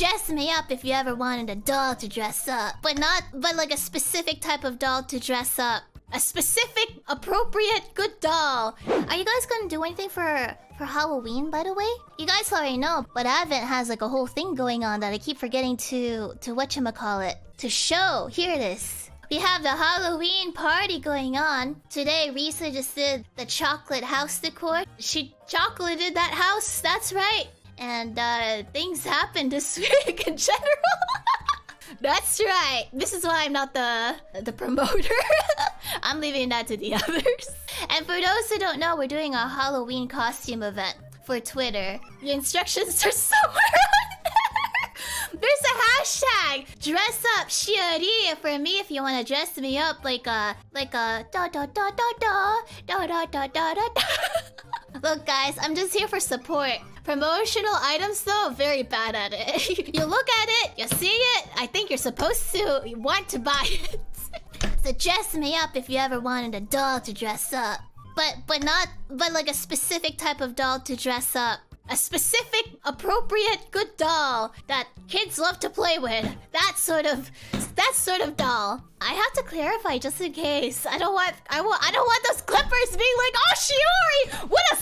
dress me up if you ever wanted a doll to dress up. But like a specific type of doll to dress up. A specific, appropriate, good doll. Are you guys gonna do anything for Halloween, by the way? You guys already know, but Advent has like a whole thing going on that I keep forgetting to whatchamacallit, to show. Here it is. We have the Halloween party going on. Today, Risa just did the chocolate house decor. She chocolated that house, that's right. And things happened this week in general. That's right. This is why I'm not the promoter. I'm leaving that to the others. And for those who don't know, we're doing a Halloween costume event for Twitter. The instructions are somewhere on there. There's a hashtag. Dress up Shiori for me if you want to dress me up like a da da da da da da da da da da. Look, guys, I'm just here for support. Promotional items, though, very bad at it. You look at it, you see it, I think you're supposed to want to buy it. So dress me up if you ever wanted a doll to dress up. But like a specific type of doll to dress up. A specific, appropriate, good doll that kids love to play with. That sort of doll. I have to clarify just in case. I don't want those clippers being like, "Oh, Shiori, what a